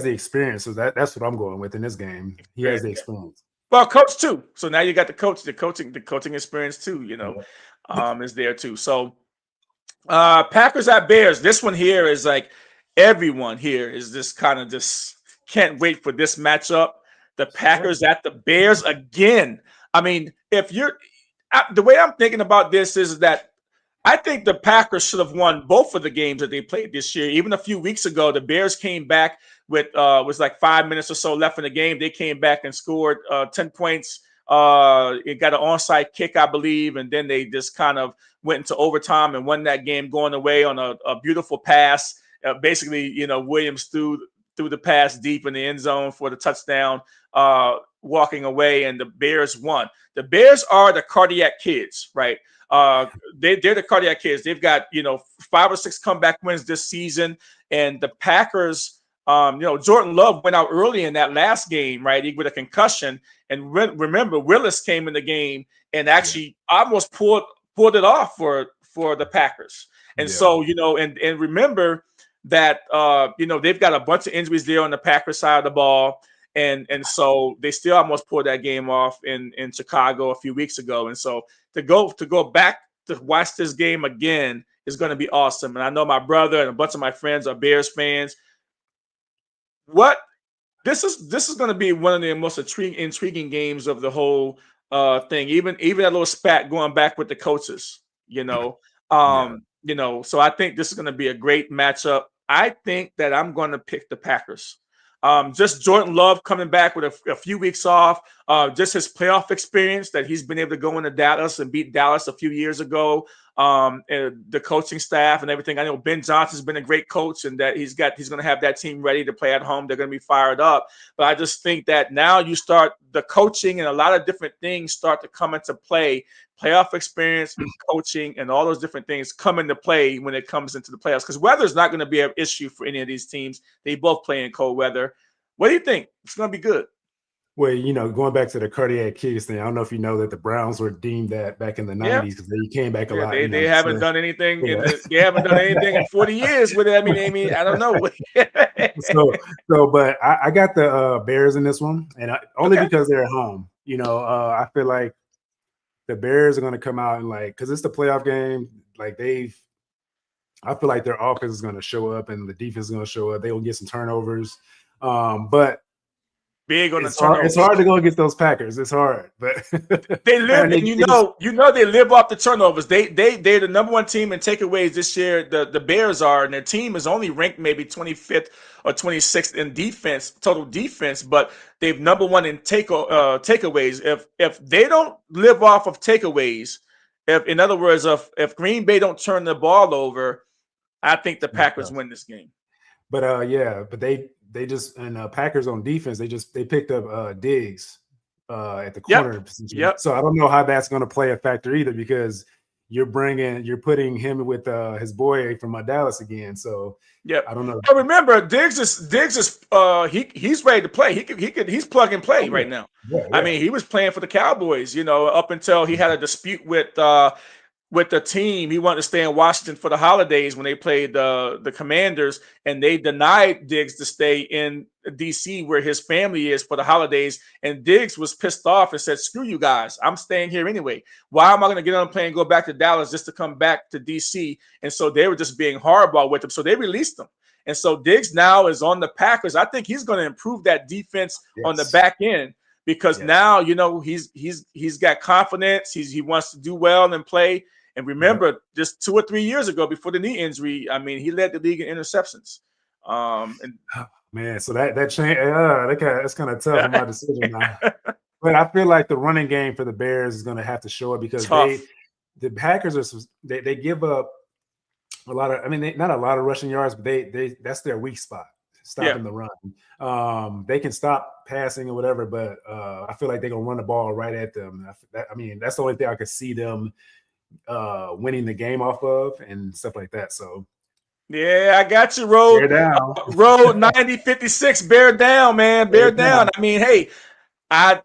experience, so that's what I'm going with in this game. He has the experience. Well, coach too. So now you got the coaching experience too, is there too. So Packers at Bears. This one here is like everyone here is just kind of just can't wait for this matchup. The Packers at the Bears again. I mean, the way I'm thinking about this is that I think the Packers should have won both of the games that they played this year. Even a few weeks ago, the Bears came back with was like 5 minutes or so left in the game. They came back and scored 10 points. It got an onside kick, I believe, and then they just kind of went into overtime and won that game, going away on a beautiful pass. Basically, Williams threw the pass deep in the end zone for the touchdown, walking away, and the Bears won. The Bears are the cardiac kids, right? They're the cardiac kids. They've got 5 or 6 comeback wins this season, and the Packers. Jordan Love went out early in that last game, right? With a concussion, and remember Willis came in the game and actually almost pulled it off for the Packers. And so and remember that they've got a bunch of injuries there on the Packers side of the ball. And so they still almost pulled that game off in Chicago a few weeks ago. And so to go back to watch this game again is going to be awesome. And I know my brother and a bunch of my friends are Bears fans. This is going to be one of the most intriguing games of the whole thing. Even that little spat going back with the coaches, So I think this is going to be a great matchup. I think that I'm going to pick the Packers. Just Jordan Love coming back with a few weeks off, just his playoff experience that he's been able to go into Dallas and beat Dallas a few years ago, and the coaching staff and everything. I know Ben Johnson's been a great coach and that he's going to have that team ready to play at home. They're going to be fired up. But I just think that now you start the coaching and a lot of different things start to come into play. Playoff experience, coaching, and all those different things come into play when it comes into the playoffs. Because weather is not going to be an issue for any of these teams. They both play in cold weather. What do you think? It's going to be good. Well, going back to the cardiac kids thing, I don't know if you know that the Browns were deemed that back in the 90s because they came back a lot. They haven't done anything. They haven't done anything in 40 years with it. I mean, I don't know. But I got the Bears in this one, and only because they're at home. I feel like the Bears are going to come out and because it's the playoff game. I feel like their offense is going to show up and the defense is going to show up. They will get some turnovers, but big on the turnovers. It's hard to go against those Packers. It's hard, but they live. And they live off the turnovers. They're the number one team in takeaways this year. The Bears are, and their team is only ranked maybe 25th or 26th in defense, total defense, but they've number one in takeaways. If they don't live off of takeaways, in other words, if Green Bay don't turn the ball over, I think the Packers win this game. But but they just and Packers on defense, they picked up Diggs at the corner position. Yep. So I don't know how that's going to play a factor either because you're putting him with his boy from Dallas again. So I don't know. But remember, Diggs is he's ready to play. He's plug and play right now. Yeah. I mean, he was playing for the Cowboys, up until he had a dispute with the team. He wanted to stay in Washington for the holidays when they played the Commanders, and they denied Diggs to stay in DC where his family is for the holidays. And Diggs was pissed off and said, "Screw you guys, I'm staying here anyway. Why am I going to get on a plane and go back to Dallas just to come back to DC?" And so they were just being horrible with him. So they released him. And so Diggs now is on the Packers. I think he's going to improve that defense on the back end because now, he's got confidence. He wants to do well and play. And remember, just 2 or 3 years ago, before the knee injury, I mean, he led the league in interceptions. Man, so that change, that's kind of tough in my decision now. But I feel like the running game for the Bears is going to have to show it because the Packers they give up a lot of, I mean, not a lot of rushing yards, but they that's their weak spot, stopping the run. They can stop passing or whatever, but I feel like they're gonna run the ball right at them. I mean, that's the only thing I could see them winning the game off of and stuff like that. So yeah, I got you, Road. bear down. Road 9056, bear down, man. Bear down. I mean, hey, I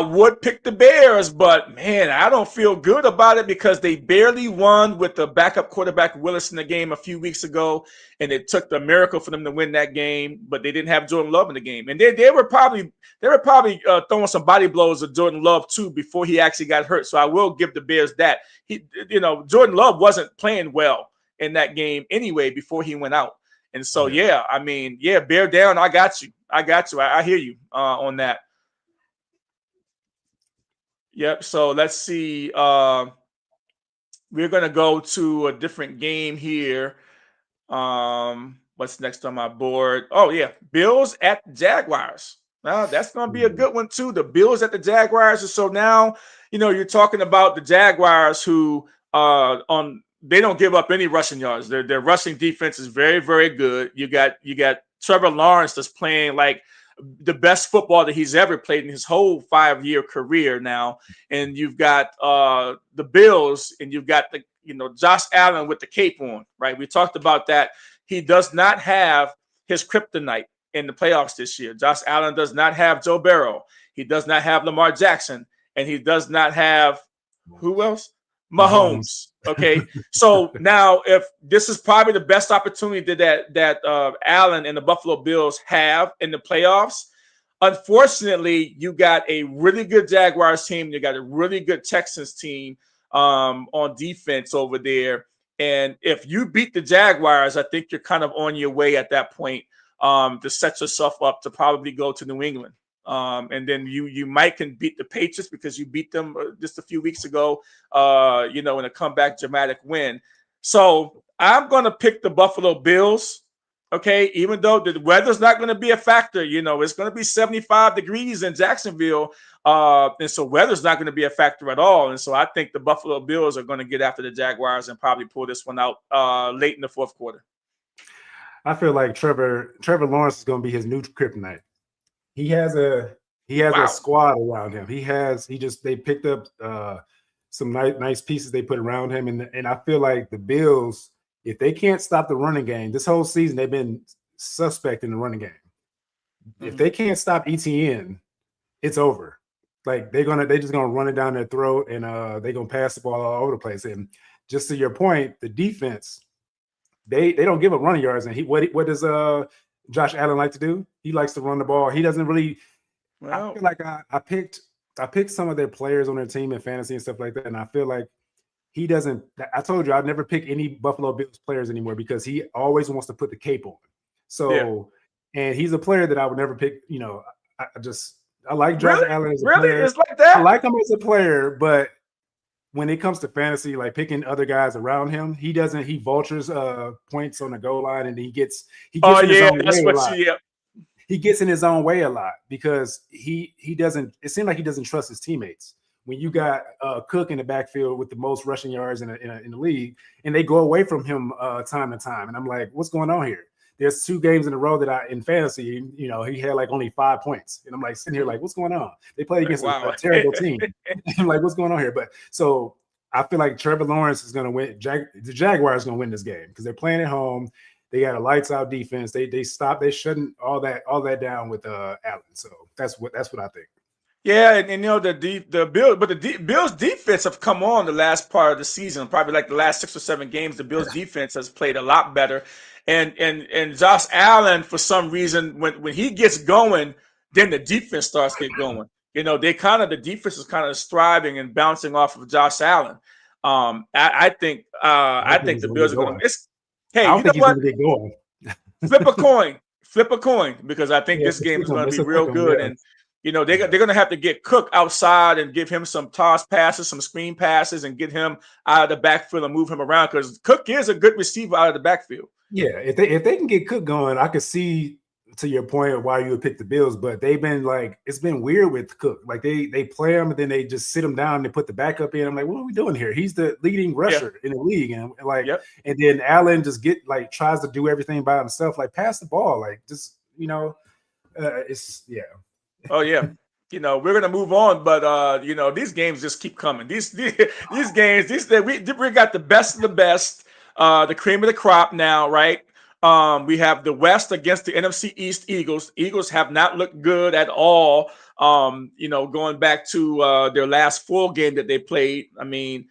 would pick the Bears, but man, I don't feel good about it because they barely won with the backup quarterback Willis in the game a few weeks ago, and it took the miracle for them to win that game. But they didn't have Jordan Love in the game, and they were probably throwing some body blows at Jordan Love too before he actually got hurt. So I will give the Bears that. Jordan Love wasn't playing well in that game anyway before he went out, and so I mean, bear down. I got you. I hear you on that. Yep. So let's see. We're going to go to a different game here. What's next on my board? Oh, yeah. Bills at the Jaguars. Now, that's going to be a good one, too. The Bills at the Jaguars. And so now, you're talking about the Jaguars who they don't give up any rushing yards. Their rushing defense is very, very good. You got Trevor Lawrence that's playing like the best football that he's ever played in his whole 5-year career now. And you've got the Bills, and you've got Josh Allen with the cape on, right? We talked about that. He does not have his kryptonite in the playoffs this year. Josh Allen does not have Joe Burrow. He does not have Lamar Jackson, and he does not have who else? Mahomes. Okay. So now if this is probably the best opportunity that Allen and the Buffalo Bills have in the playoffs. Unfortunately, you got a really good Jaguars team. You got a really good Texans team on defense over there. And if you beat the Jaguars, I think you're kind of on your way at that point to set yourself up to probably go to New England. And then you might can beat the Patriots because you beat them just a few weeks ago, in a comeback dramatic win. So I'm going to pick the Buffalo Bills, okay, even though the weather's not going to be a factor. It's going to be 75 degrees in Jacksonville, and so weather's not going to be a factor at all. And so I think the Buffalo Bills are going to get after the Jaguars and probably pull this one out late in the fourth quarter. I feel like Trevor Lawrence is going to be his new kryptonite. He has a squad around him. They picked up some nice pieces they put around him, and I feel like the Bills, if they can't stop the running game, this whole season they've been suspect in the running game. Mm-hmm. If they can't stop ETN, it's over. Like they're just gonna run it down their throat, and they're gonna pass the ball all over the place. And just to your point, the defense, they don't give up running yards. And what does Josh Allen like to do? He likes to run the ball. He doesn't really. Well, I feel like I picked some of their players on their team in fantasy and stuff like that, and I feel like he doesn't. I told you I'd never pick any Buffalo Bills players anymore because he always wants to put the cape on. So, and he's a player that I would never pick. I like Josh Allen as a player. It's like that. I like him as a player, but when it comes to fantasy, like picking other guys around him, he vultures points on the goal line, and he gets in his own way a lot. He gets in his own way a lot because he doesn't. It seems like he doesn't trust his teammates. When you got Cook in the backfield with the most rushing yards in the league, and they go away from him time to time, and I'm like, what's going on here? There's 2 games in a row that in fantasy, he had like only 5 points, and I'm like sitting here like, what's going on? They played against a terrible team. I'm like, what's going on here? But so I feel like Trevor Lawrence is going to win. The Jaguars going to win this game because they're playing at home. They got a lights out defense. They shutting all that down with Allen. So that's what I think. Yeah, and the Bills defense have come on the last part of the season, probably like the last 6 or 7 games. The Bills defense has played a lot better, and Josh Allen, for some reason, when he gets going, then the defense starts to get going. The defense is kind of striving and bouncing off of Josh Allen. I think the Bills are going to. Hey, you know what? Flip a coin, because I think this game is going to be real good. And they're going to have to get Cook outside and give him some toss passes, some screen passes, and get him out of the backfield and move him around, because Cook is a good receiver out of the backfield. Yeah, if they can get Cook going, I could see to your point of why you would pick the Bills, but they've been like, it's been weird with Cook. Like they play him and then they just sit him down and they put the backup in. I'm like, what are we doing here? He's the leading rusher in the league, and like, and then Allen just tries to do everything by himself. Like, pass the ball, like just it's Oh yeah. We're gonna move on, but these games just keep coming. These games, we got the best of the best, the cream of the crop now, right? We have the West against the NFC East Eagles. Eagles have not looked good at all. Going back to their last full game that they played. I mean,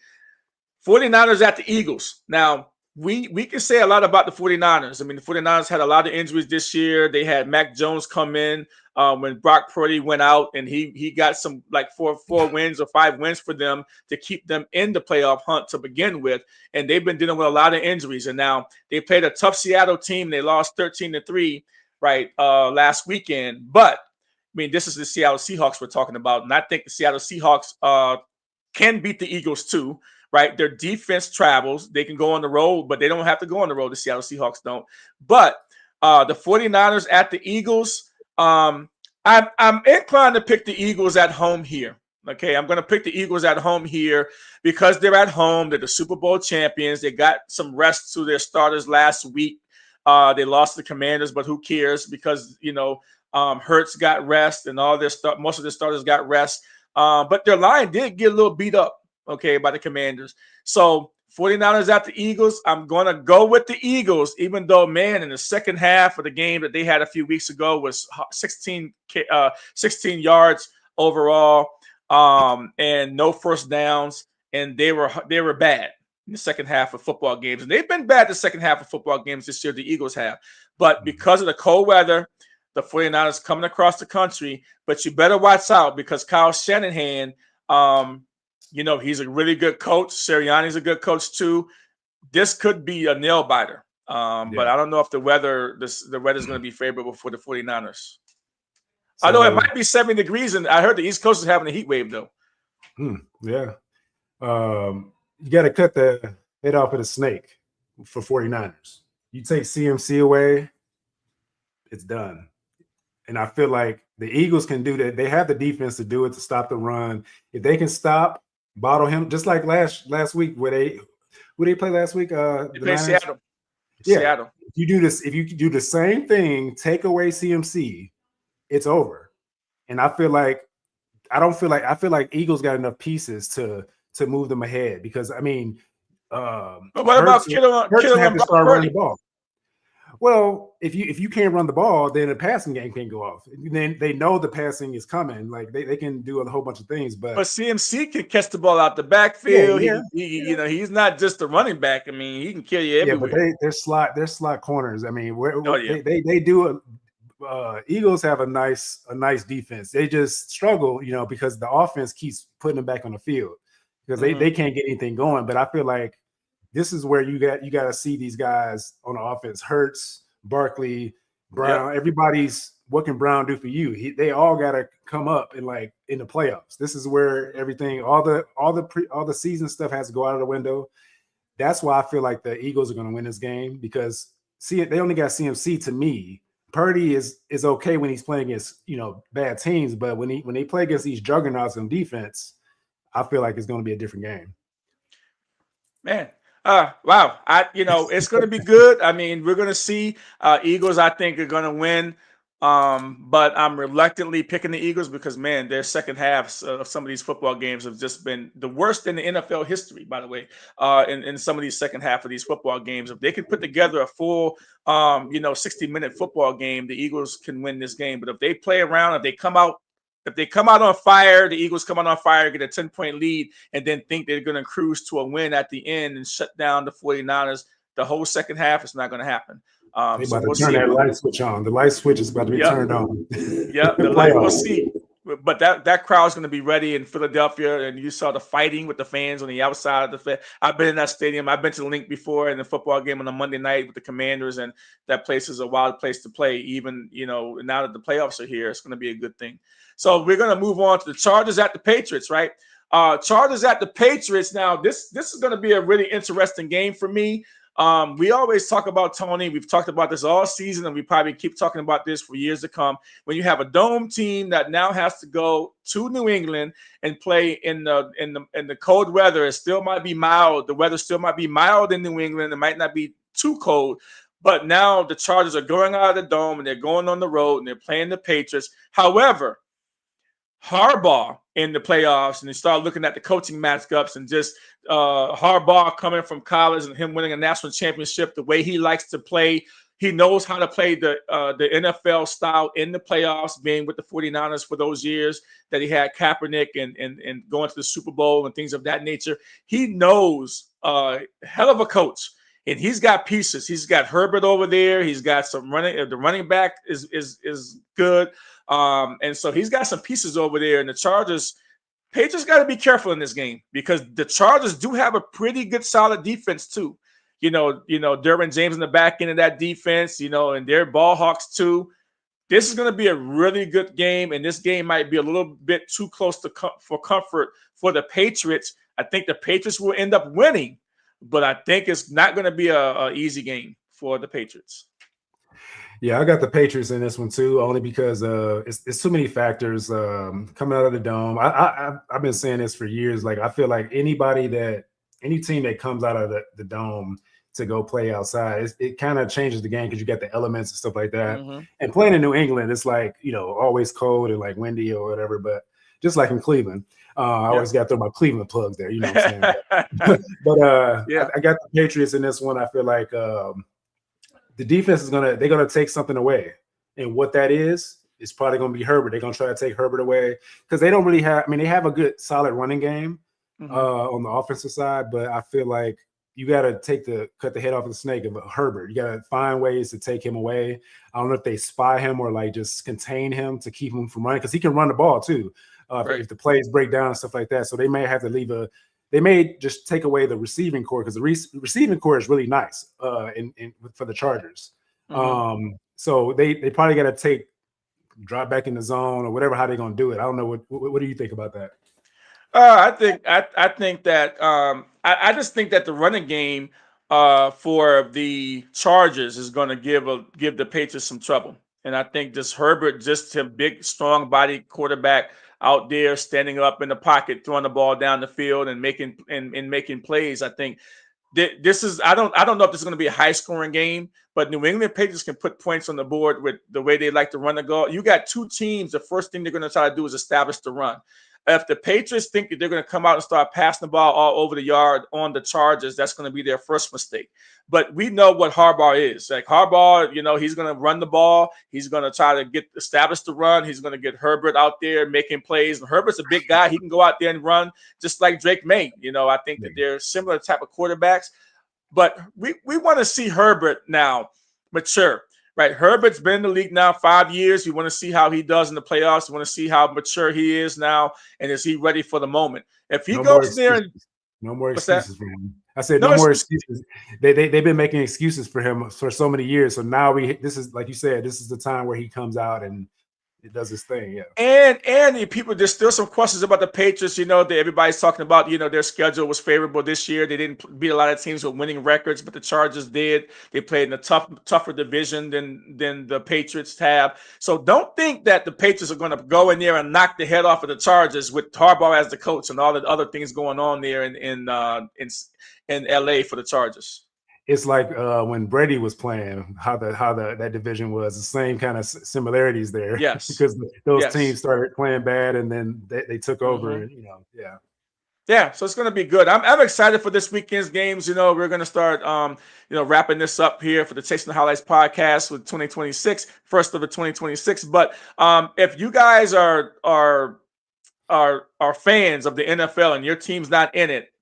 49ers at the Eagles. Now, we can say a lot about the 49ers. I mean, the 49ers had a lot of injuries this year. They had Mac Jones come in when Brock Purdy went out, and he got some like four wins or 5 wins for them to keep them in the playoff hunt to begin with. And they've been dealing with a lot of injuries. And now they played a tough Seattle team. They lost 13-3 last weekend. But I mean, this is the Seattle Seahawks we're talking about, and I think the Seattle Seahawks can beat the Eagles too. Right, their defense travels. They can go on the road, but they don't have to go on the road. The Seattle Seahawks don't. But the 49ers at the Eagles, I'm inclined to pick the Eagles at home here. Okay, I'm going to pick the Eagles at home here because they're at home. They're the Super Bowl champions. They got some rest to their starters last week. They lost the Commanders, but who cares? Because Hurts got rest, and most of their starters got rest. But their line did get a little beat up. Okay, by the Commanders. So 49ers at the Eagles. I'm going to go with the Eagles, even though, man, in the second half of the game that they had a few weeks ago was 16 yards overall and no first downs. And they were bad in the second half of football games. And they've been bad the second half of football games this year, the Eagles have. But because of the cold weather, the 49ers coming across the country. But you better watch out because Kyle Shanahan he's a really good coach. Sirianni's a good coach too. This could be a nail biter. But I don't know if the weather is going to be favorable for the 49ers. Although it might be 70 degrees, and I heard the East Coast is having a heat wave though. Yeah. You got to cut the head off of the snake for 49ers. You take CMC away, it's done. And I feel like the Eagles can do that. They have the defense to do it, to stop the run. If they can bottle him, just like last week who they play last week? They played Seattle. Yeah. Seattle. If you do the same thing, take away CMC, it's over. And I feel like Eagles got enough pieces to move them ahead because I mean, but what about Kittle have to start running the ball? Well, if you can't run the ball, then the passing game can't go off. Then they know the passing is coming. Like they can do a whole bunch of things, but CMC can catch the ball out the backfield. He's not just a running back. I mean, he can kill you everywhere. Yeah, but they're slot corners. I mean, they do. Eagles have a nice defense. They just struggle, because the offense keeps putting them back on the field because they can't get anything going. But I feel like this is where you got to see these guys on the offense. Hurts, Barkley, Brown, everybody's what can Brown do for you? They all got to come up in the playoffs. This is where everything, all the season stuff has to go out of the window. That's why I feel like the Eagles are going to win this game because they only got CMC. To me, Purdy is okay when he's playing against bad teams, but when they play against these juggernauts on defense, I feel like it's going to be a different game. Man. Wow. It's going to be good. I mean, we're going to see Eagles, I think, are going to win. But I'm reluctantly picking the Eagles because, man, their second halves of some of these football games have just been the worst in the NFL history, by the way, in some of these second half of these football games. If they can put together a full, 60-minute football game, the Eagles can win this game. But if they play around, if they come out on fire, the Eagles come out on fire, get a 10-point lead, and then think they're going to cruise to a win at the end and shut down the 49ers, the whole second half is not going to happen. They about to turn that light switch on. The light switch is about to be turned on. Yeah, we'll see. But that crowd's going to be ready in Philadelphia, and you saw the fighting with the fans on the outside of the field. I've been in that stadium. I've been to the Link before in the football game on a Monday night with the Commanders, and that place is a wild place to play. Even now that the playoffs are here, it's going to be a good thing. So we're going to move on to the Chargers at the Patriots, right? Chargers at the Patriots. Now, this is going to be a really interesting game for me. We always talk about, Tony. We've talked about this all season, and we probably keep talking about this for years to come. When you have a dome team that now has to go to New England and play in the cold weather, it still might be mild. The weather still might be mild in New England. It might not be too cold. But now the Chargers are going out of the dome and they're going on the road and they're playing the Patriots. However, Harbaugh in the playoffs, and you start looking at the coaching matchups and just Harbaugh coming from college and him winning a national championship, the way he likes to play. He knows how to play the NFL style in the playoffs, being with the 49ers for those years that he had Kaepernick and going to the Super Bowl and things of that nature. He knows hell of a coach. And he's got pieces. He's got Herbert over there. He's got some running. The running back is good. And so he's got some pieces over there. And the Patriots got to be careful in this game because the Chargers do have a pretty good, solid defense too. You know, Derwin James in the back end of that defense, and they're ball hawks too. This is going to be a really good game, and this game might be a little bit too close for comfort for the Patriots. I think the Patriots will end up winning, but I think it's not going to be a easy game for the Patriots. Yeah, I got the Patriots in this one too, only because it's too many factors coming out of the dome. I've been saying this for years. Like, I feel like any team that comes out of the dome to go play outside, it kind of changes the game because you got the elements and stuff like that. Mm-hmm. And playing in New England, it's like, always cold and like windy or whatever. But just like in Cleveland, I always got to throw my Cleveland plugs there. You know what I'm saying? But yeah, I got the Patriots in this one. I feel like the defense they're gonna take something away, and what that is probably gonna be Herbert. They're gonna try to take Herbert away because they don't really have. I mean, they have a good solid running game on the offensive side, but I feel like you got to cut the head off of the snake of Herbert. You got to find ways to take him away. I don't know if they spy him or like just contain him to keep him from running because he can run the ball too. Right. If the plays break down and stuff like that, so they may have to they may just take away the receiving core because the receiving core is really nice for the Chargers. Mm-hmm. So they probably got to drop back in the zone or whatever, how they're going to do it. I don't know. What do you think about that? I think that I just think that the running game for the Chargers is going to give the Patriots some trouble. And I think just Herbert, just a big, strong body quarterback out there standing up in the pocket, throwing the ball down the field and making plays. I think this is I don't know if this is going to be a high scoring game, but New England Patriots can put points on the board with the way they like to run the ball. You got two teams. The first thing they're going to try to do is establish the run. If the Patriots think that they're going to come out and start passing the ball all over the yard on the Chargers, that's going to be their first mistake. But we know what Harbaugh is. Like Harbaugh, he's going to run the ball. He's going to try to establish the run. He's going to get Herbert out there making plays. And Herbert's a big guy. He can go out there and run just like Drake May. I think that they're similar type of quarterbacks. But we want to see Herbert now mature. Right, Herbert's been in the league now 5 years. You want to see how he does in the playoffs. You want to see how mature he is now, and is he ready for the moment? If he goes there and no more excuses for him. I said no more excuses. They've been making excuses for him for so many years. So now this is, like you said, this is the time where he comes out and it does his thing, yeah. And people, there's still some questions about the Patriots. That everybody's talking about. Their schedule was favorable this year. They didn't beat a lot of teams with winning records, but the Chargers did. They played in a tougher division than the Patriots have. So don't think that the Patriots are going to go in there and knock the head off of the Chargers with Harbaugh as the coach and all the other things going on there in LA for the Chargers. It's like when Brady was playing, how that division was, the same kind of similarities there. Yes, because those teams started playing bad, and then they took over. Mm-hmm. Yeah. So it's going to be good. I'm excited for this weekend's games. We're going to start, wrapping this up here for the Chasing the Highlights podcast with 2026, first of the 2026. But if you guys are fans of the NFL and your team's not in it,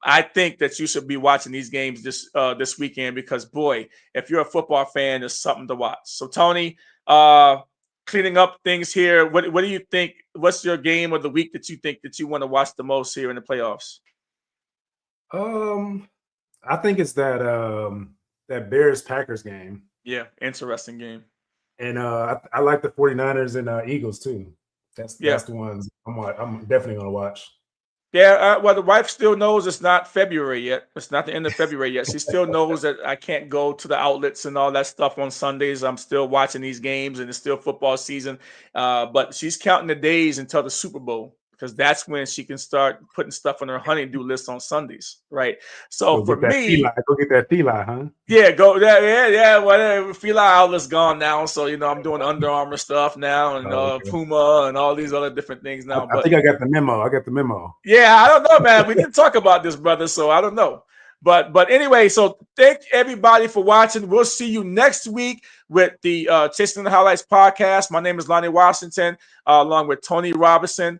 I think that you should be watching these games this weekend because, boy, if you're a football fan, it's something to watch. So, Tony, cleaning up things here, what do you think? What's your game of the week that you think that you want to watch the most here in the playoffs? I think it's that Bears-Packers game. Yeah, interesting game. And I like the 49ers and Eagles too. That's the ones I'm definitely going to watch. Yeah, well, the wife still knows it's not February yet. It's not the end of February yet. She still knows that I can't go to the outlets and all that stuff on Sundays. I'm still watching these games, and it's still football season. But she's counting the days until the Super Bowl, because that's when she can start putting stuff on her honey-do list on Sundays, right? So Go for get that me, Fila, go get that Fila, huh? yeah, go yeah. Well, Fila outlet's gone now, so I'm doing Under Armour stuff now, and Okay. Puma, and all these other different things now. I think I got the memo. Yeah, I don't know, man. We didn't talk about this, brother, so I don't know. But anyway, so thank everybody for watching. We'll see you next week with the Chasing the Highlights podcast. My name is Lonnie Washington, along with Tony Robinson.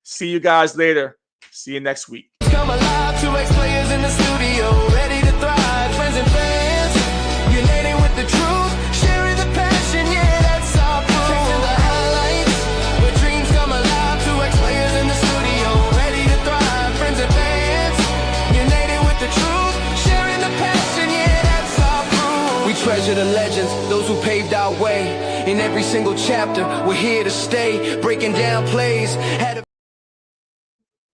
See you guys later. See you next week. Come alive, two ex-players in the studio, ready to thrive. Friends and fans, uniting with the truth, sharing the passion, yeah, that's our proof. Chasing the highlights, where dreams come alive. Two ex-players in the studio, ready to thrive. Friends and fans, uniting with the truth, sharing the passion, yeah, that's our proof. We treasure the legends, those who paved our way. In every single chapter, we're here to stay, breaking down plays.